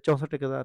64,000।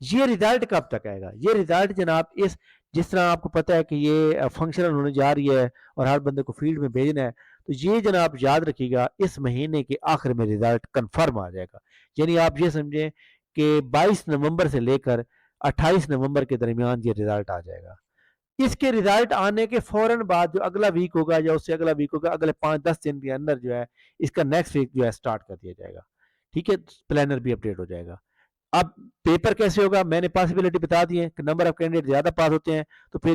یہ ریزلٹ کب تک آئے گا؟ یہ ریزلٹ جناب جس طرح آپ کو پتہ ہے کہ یہ فنکشنل ہونے جا رہی ہے اور ہر بندے کو فیلڈ میں بھیجنا ہے، تو یہ جناب یاد رکھیے گا اس مہینے کے آخر میں ریزلٹ کنفرم آ جائے گا. یعنی آپ یہ سمجھیں کہ 22 نومبر سے لے کر 28 نومبر کے درمیان یہ ریزلٹ آ جائے گا. اس کے ریزلٹ آنے کے فوراً بعد جو اگلا ویک ہوگا یا اس سے اگلا ویک ہوگا، اگلے 5-10 دن کے اندر جو ہے اس کا نیکسٹ ویک جو ہے سٹارٹ کر دیا جائے گا. ٹھیک ہے، پلانر بھی اپڈیٹ ہو جائے گا. اب پیپر کیسے ہوگا؟ میں نے پاسبلٹی بتا دی ہے کہ نمبر آف کینڈیڈیٹ زیادہ پاس ہوتے ہیں تو پھر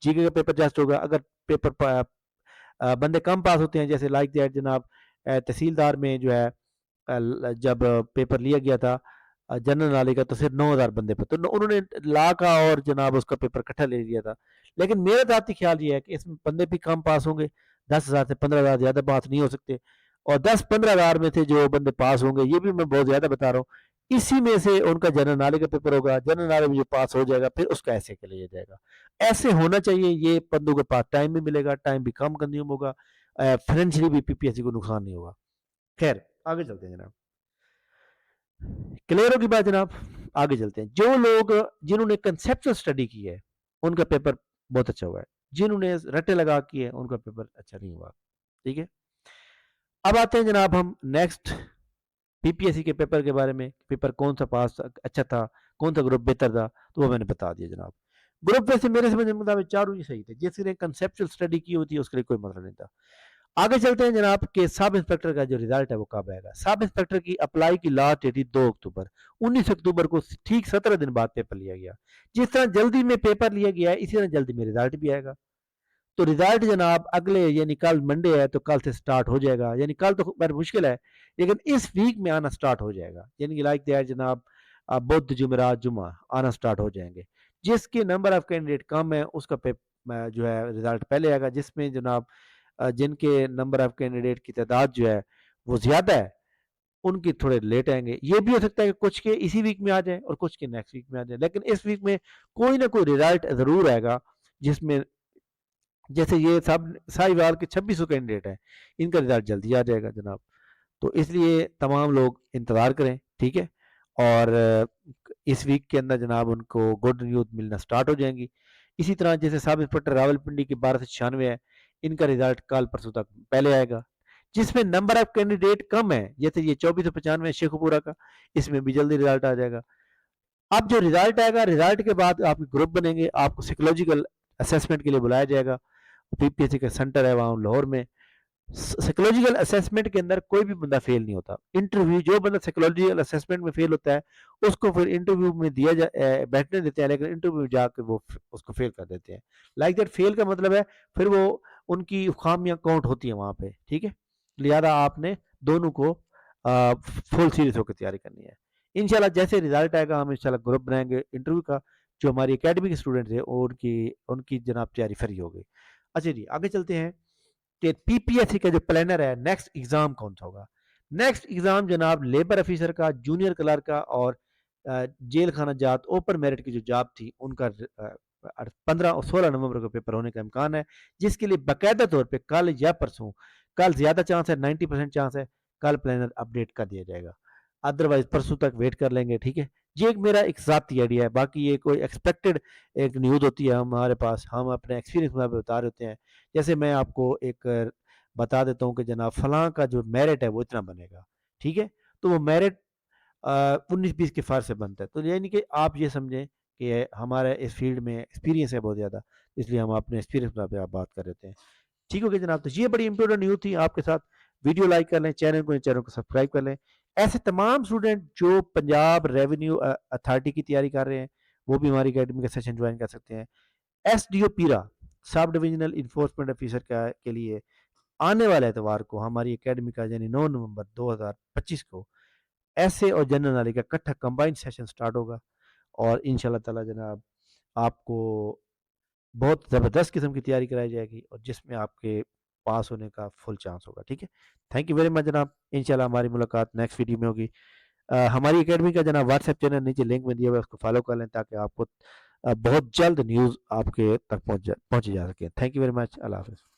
جی کے کا پیپر جسٹ ہوگا. اگر پیپر بندے کم پاس ہوتے ہیں، جیسے لائک دیٹ جناب تحصیلدار میں جو ہے جب پیپر لیا گیا تھا جنرل نالج کا تو صرف 9,000 بندے پر، تو انہوں نے لا کا اور جناب اس کا پیپر اکٹھا لے لیا تھا. لیکن میرا ذاتی خیال یہ ہے کہ اس میں بندے بھی کم پاس ہوں گے، 10,000 سے 15,000 زیادہ پاس نہیں ہو سکتے، اور 10-15,000 میں سے جو بندے پاس ہوں گے، یہ بھی میں بہت زیادہ بتا رہا ہوں، اسی میں سے ان کا جنرل نالج کا پیپر ہوگا. جنرل نالج میں جو پاس ہو جائے گا پھر اس کا ایسے کے لیا جائے گا. ایسے ہونا چاہیے. یہ بندوں کے پاس ٹائم بھی ملے گا، ٹائم بھی کم کنزیوم ہوگا، فائنینشلی بھی پی پی ایس سی کو نقصان نہیں ہوگا. خیر آگے چلتے ہیں جناب. کلیئر ہوگی بات جناب؟ آگے چلتے ہیں. جو لوگ جنہوں نے کنسیپچل اسٹڈی کی ہے ان کا پیپر بہت اچھا ہوا ہے، جنہوں نے رٹے لگا کی ہے ان کا پیپر اچھا نہیں ہوا. ٹھیک ہے، اب آتے ہیں جناب ہم next P P S C کے پیپر کے بارے میں. پیپر کون سا پاس اچھا تھا، کون سا گروپ بہتر تھا، تو وہ میں نے بتا دیا جناب. گروپ ویسے میرے سمجھ مطابق چاروں ہی صحیح تھے. جس نے کنسیپچل اسٹڈی کی ہوتی ہے اس کے لیے کوئی مسئلہ نہیں تھا. آگے چلتے ہیں جناب کہ سب انسپیکٹر کا جو ریزلٹ ہے وہ کب آئے گا. سب انسپیکٹر کی اپلائی کی لاسٹ ڈیٹ تھی 2 اکتوبر. 19 اکتوبر کو ٹھیک 17 دن بعد پیپر لیا گیا. جس طرح جلدی میں پیپر لیا گیا ہے اسی طرح جلدی میں ریزلٹ بھی آئے گا. تو ریزلٹ جناب اگلے یعنی کل منڈے ہے تو کل سے سٹارٹ ہو جائے گا. یعنی کل تو بڑی مشکل ہے لیکن اس ویک میں آنا سٹارٹ ہو جائے گا. یعنی لائک دیٹ جناب بدھ جمعرات جمعہ آنا سٹارٹ ہو جائیں گے. جس کے نمبر آف کینڈیڈیٹ کم ہے اس کا جو ہے ریزلٹ پہلے آئے گا. جس میں جناب جن کے نمبر آف کینڈیڈیٹ کی تعداد جو ہے وہ زیادہ ہے ان کی تھوڑے لیٹ آئیں گے. یہ بھی ہو سکتا ہے کہ کچھ کے اسی ویک میں آ جائیں اور کچھ کے نیکسٹ ویک میں آ جائیں، لیکن اس ویک میں کوئی نہ کوئی ریزلٹ ضرور آئے گا جس میں جیسے یہ ساہیوال کے 2600 کینڈیڈیٹ ہیں ان کا ریزلٹ جلدی آ جائے گا جناب. تو اس لیے تمام لوگ انتظار کریں. ٹھیک ہے، اور اس ویک کے اندر جناب ان کو گڈ نیوز ملنا سٹارٹ ہو جائیں گی. اسی طرح جیسے سب انسپیکٹر راول پنڈی کی 1296 ہے، ان کا ریزلٹ کل پرسوں تک پہلے آئے گا. جس میں نمبر آف کینڈیڈیٹ کم ہے جیسے یہ 2495 شیخو پورہ کا، اس میں بھی جلدی ریزلٹ آ جائے گا. اب جو ریزلٹ آئے گا ریزلٹ کے بعد آپ کے گروپ بنیں گے، آپ کو سائیکولوجیکل اسیسمنٹ کے لیے بلایا جائے گا. پی پی ایس سی کا سینٹر ہے وہاں لاہور میں. سائیکولوجیکل اسیسمنٹ کے اندر کوئی بھی بندہ فیل نہیں ہوتا. انٹرویو جو بندہ سائیکولوجیکل اسیسمنٹ میں فیل ہوتا ہے اس کو پھر انٹرویو میں دیا بیٹھنے دیتے ہیں، لیکن انٹرویو جا کے وہ اس کو فیل کر دیتے ہیں. لائک دیٹ فیل کا مطلب ہے پھر وہ ان کی خامیاں کاؤنٹ ہوتی ہیں وہاں پہ. ٹھیک ہے، لہذا آپ نے دونوں کو فل سیریس ہو کے تیاری کرنی ہے. انشاءاللہ جیسے ریزلٹ آئے گا ہم انشاءاللہ گروپ بنائیں گے انٹرویو کا. جو ہماری اکیڈمی کے اسٹوڈنٹ تھے ان کی جناب تیاری فری ہو گئی. اچھا جی آگے چلتے ہیں کہ پی پی ایس سی کا جو پلانر ہے نیکسٹ ایگزام کون سا ہوگا. نیکسٹ ایگزام جناب لیبر آفیسر کا، جونیئر کلرک کا اور جیل خانہ جات اوپن میرٹ کی جو جاب تھی ان کا 15 اور 16 نومبر کو پیپر ہونے کا امکان ہے. جس کے لیے باقاعدہ طور پہ کل یا پرسوں، کل زیادہ چانس ہے 90% چانس ہے، کل پلانر اپڈیٹ کر دیا جائے گا. ادروائز پرسوں تک ویٹ کر لیں گے. ٹھیک ہے، یہ ایک میرا ایک ذاتی آئیڈیا ہے، باقی یہ کوئی ایکسپیکٹڈ ایک نیوز ہوتی ہے ہمارے پاس، ہم اپنے ایکسپیرینس میں بتا رہے ہوتے ہیں. جیسے میں آپ کو ایک بتا دیتا ہوں کہ جناب فلاں کا جو میرٹ ہے وہ اتنا بنے گا. ٹھیک ہے، تو وہ میرٹ 19-20 کے فرق سے بنتا ہے. تو یعنی کہ آپ یہ سمجھیں کہ ہمارا اس فیلڈ میں ایکسپیرینس ہے بہت زیادہ، اس لیے ہم اپنے ایکسپیرینس پہ آپ بات کر رہے ہیں. ٹھیک ہو گیا جناب. تو یہ بڑی امپورٹنٹ نیوز تھی آپ کے ساتھ. ویڈیو لائک کر لیں، چینل کو سبسکرائب کر لیں. ایسے تمام اسٹوڈنٹ جو پنجاب ریونیو اتھارٹی کی تیاری کر رہے ہیں وہ بھی ہماری اکیڈمی کا سیشن جوائن کر سکتے ہیں. ایس ڈی او پیرا سب ڈویژنل انفورسمنٹ آفیسر کے لیے آنے والے اتوار کو ہماری اکیڈمی کا یعنی 9 نومبر 2025 کو ایسے اور جنرل نالج کا کٹھا کمبائنڈ سیشن سٹارٹ ہوگا. اور انشاءاللہ تعالی جناب آپ کو بہت زبردست قسم کی تیاری کرائی جائے گی اور جس میں آپ کے پاس ہونے کا فل چانس ہوگا. ٹھیک ہے، تھینک یو ویری مچ جناب. انشاءاللہ ہماری ملاقات نیکسٹ ویڈیو میں ہوگی. ہماری اکیڈمی کا جناب واٹس ایپ چینل نیچے لنک میں دیا ہوا ہے، اس کو فالو کر لیں تاکہ آپ کو بہت جلد نیوز آپ کے تک پہنچ جا سکے. Thank you very much. اللہ حافظ.